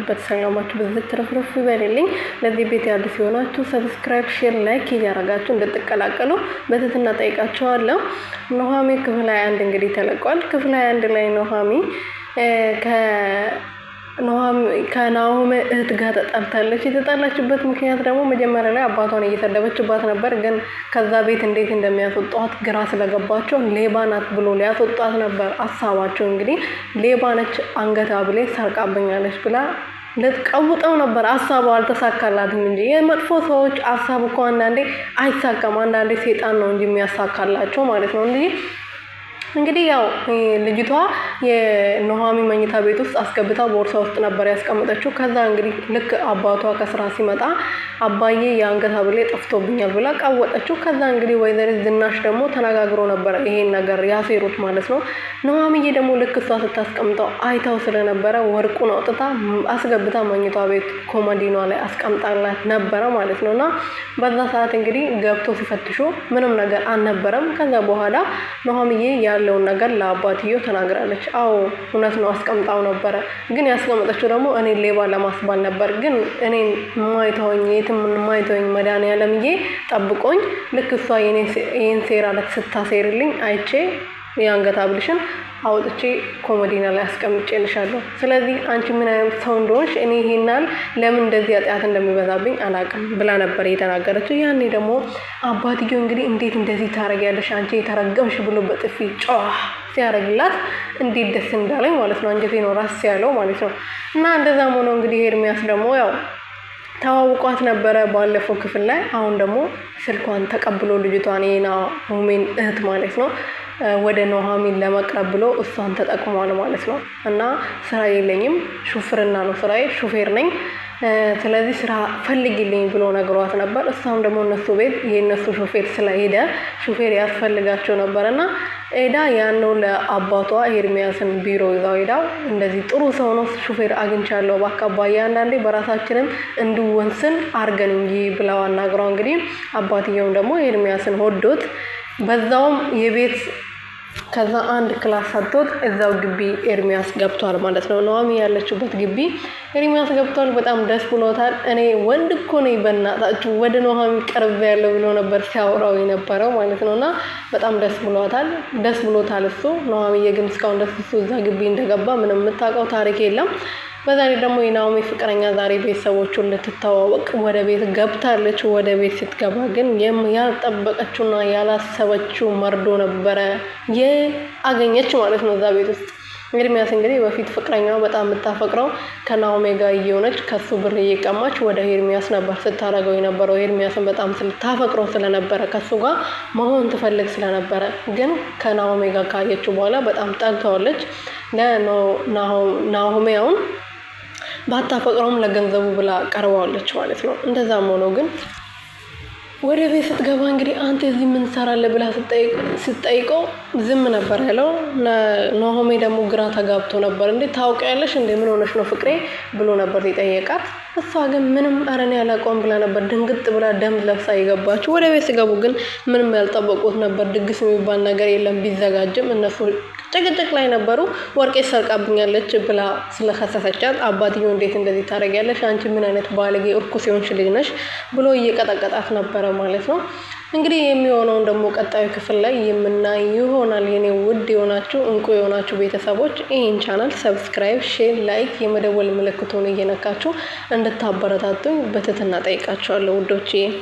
በተሰላማችሁ በዚህ ትርፍርፍ ይበልልኝ። ለዚህ ቤት አዲስ የሆናችሁ ሰብስክራይብ፣ ሼር፣ ላይክ እያደረጋችሁ እንድትቀላቀሉ በትህትና ጠይቃችኋለሁ። ኑሃሚ ክፍል 21 እንግዲህ ተለቋል። ክፍል 21 ላይ ኑሃሚ ከናሆም እህት ጋር ተጣልታለች። የተጣላችበት ምክንያት ደግሞ መጀመሪያ ላይ አባቷን እየሰደበችባት ነበር። ግን ከዛ ቤት እንዴት እንደሚያስወጣት ግራ ስለገባቸው ሌባ ናት ብሎ ሊያስወጣት ነበር ሀሳባቸው። እንግዲህ ሌባ ነች አንገት ሐብል ሰርቃብኛለች ብላ ልትቀውጠው ነበር። ሀሳቡ አልተሳካላትም እንጂ የመጥፎ ሰዎች ሀሳብ እኮ አንዳንዴ አይሳካም። አንዳንዴ ሴጣን ነው እንጂ የሚያሳካላቸው ማለት ነው። እንግዲህ ያው ልጅቷ የኑሃሚ መኝታ ቤት ውስጥ አስገብታ ቦርሳ ውስጥ ነበር ያስቀመጠችው። ከዛ እንግዲህ ልክ አባቷ ከስራ ሲመጣ አባዬ የአንገት ሐብል ጠፍቶብኛል ብላ ቀወጠችው። ከዛ እንግዲህ ወይዘሪት ዝናሽ ደግሞ ተነጋግሮ ነበር ይሄን ነገር ያሴሩት ማለት ነው። ኑሃሚዬ ደግሞ ልክ እሷ ስታስቀምጠው አይታው ስለነበረ ወርቁን አውጥታ አስገብታ መኝታ ቤት ኮመዲኗ ላይ አስቀምጣላት ነበረ ማለት ነውና በዛ ሰዓት እንግዲህ ገብቶ ሲፈትሹ ምንም ነገር አልነበረም። ከዛ በኋላ ኑሃሚዬ ያለውን ነገር ለአባትየው ተናግራለች። አዎ እውነት ነው አስቀምጣው ነበረ፣ ግን ያስቀመጠችው ደግሞ እኔ ሌባ ለማስባል ነበር። ግን እኔ ማይተወኝ የትም ማይተወኝ መድኃኒዓለምዬ ጠብቆኝ ልክ እሷ የኔን ሴራ ስታሴርልኝ አይቼ የአንገት ሐብልሽን አውጥቼ ኮመዲና ላይ አስቀምጬልሻለሁ። ስለዚህ አንቺ ምን አይነት ሰው እንደሆንሽ እኔ ይሄናል ለምን እንደዚህ ኃጢአት እንደሚበዛብኝ አላውቅም ብላ ነበር የተናገረችው። ያኔ ደግሞ አባትየው እንግዲህ እንዴት እንደዚህ ታረጊያለሽ አንቺ የተረገምሽ ብሎ በጥፊ ጮህ ሲያረግላት እንዴት ደስ እንዳለኝ ማለት ነው። አንጀቴ ነው ራስ ያለው ማለት ነው። እና እንደዛም ሆኖ እንግዲህ ኤርሚያስ ደግሞ ያው ተዋውቋት ነበረ ባለፈው ክፍል ላይ። አሁን ደግሞ ስልኳን ተቀብሎ ልጅቷን የናሆሜን እህት ማለት ነው ወደ ኑሃሚን ለመቅረብ ብሎ እሷን ተጠቅሟል ማለት ነው። እና ስራ የለኝም ሹፍርና ነው ስራዬ፣ ሹፌር ነኝ፣ ስለዚህ ስራ ፈልጊልኝ ብሎ ነግሯት ነበር። እሷም ደግሞ እነሱ ቤት የእነሱ ሹፌር ስለሄደ ሹፌር ያስፈልጋቸው ነበርና ሄዳ ያነው ለአባቷ ኤርሚያስን ቢሮ ይዛው ሄዳ እንደዚህ ጥሩ ሰው ነው ሹፌር አግኝቻለሁ በአካባቢ አንዳንዴ በራሳችንም እንድወንስን አርገን እንጂ ብለው አናግረው። እንግዲህ አባትየውም ደግሞ ኤርሚያስን ወዶት በዛውም የቤት ከዛ አንድ ክላስ ሰጥቶት እዛው ግቢ ኤርሚያስ ገብቷል ማለት ነው። ኑሃሚ ያለችበት ግቢ ኤርሚያስ ገብቷል። በጣም ደስ ብሎታል። እኔ ወንድ እኮ ነኝ በእናታችሁ ወደ ኑሃሚ ቀርብ ያለው ብሎ ነበር ሲያወራው የነበረው ማለት ነውና በጣም ደስ ብሎታል እሱ። ኑሃሚዬ ግን እስካሁን ደስ እሱ እዛ ግቢ እንደገባ ምንም የምታውቀው ታሪክ የለም። በዛሬ ደግሞ የናሆሜ ፍቅረኛ ዛሬ ቤተሰቦቹን ልትተዋወቅ ወደ ቤት ገብታለች። ወደ ቤት ስትገባ ግን ያልጠበቀችውና ያላሰበችው መርዶ ነበረ የአገኘች ማለት ነው እዛ ቤት ውስጥ። ኤርሚያስ እንግዲህ በፊት ፍቅረኛው በጣም የምታፈቅረው ከናሆሜ ጋር እየሆነች ከሱ ብር እየቀማች ወደ ኤርሚያስ ነበር ስታረገው የነበረው። ኤርሚያስን በጣም ስታፈቅረው ስለነበረ ከሱ ጋር መሆን ትፈልግ ስለነበረ ግን ከናሆሜ ጋር ካየችው በኋላ በጣም ጠልተዋለች። ለናሆሜውን ባታፈቅረውም ለገንዘቡ ብላ ቀርባዋለች ማለት ነው። እንደዛም ሆኖ ግን ወደ ቤት ስትገባ እንግዲህ አንተ እዚህ ምን ትሰራለህ ብላ ስትጠይቀው ዝም ነበር ያለው። ናሆሜ ደግሞ ግራ ተጋብቶ ነበር። እንዴ ታውቂያለሽ እንዴ ምን ሆነሽ ነው ፍቅሬ ብሎ ነበር የጠየቃት። እሷ ግን ምንም አረኔ ያላቀውም ብላ ነበር ድንግጥ ብላ ደም ለብሳ የገባችው። ወደ ቤት ሲገቡ ግን ምንም ያልጠበቁት ነበር። ድግስ የሚባል ነገር የለም ቢዘጋጅም እነሱ ጭቅጭቅ ላይ ነበሩ። ወርቄ ሰርቃብኛለች ብላ ስለከሰሰቻት አባትየው እንዴት እንደዚህ ታረጊያለሽ አንቺ ምን አይነት ባለጌ እርኩስ የሆንሽ ልጅ ነሽ ብሎ እየቀጠቀጣት ነበረ ማለት ነው። እንግዲህ የሚሆነውን ደግሞ ቀጣዩ ክፍል ላይ የምናይ ይሆናል። የኔ ውድ የሆናችሁ እንቁ የሆናችሁ ቤተሰቦች ይህን ቻናል ሰብስክራይብ፣ ሼር፣ ላይክ የመደወል ምልክቱን እየነካችሁ እንድታበረታቱኝ በትህትና ጠይቃችኋለሁ ውዶቼ።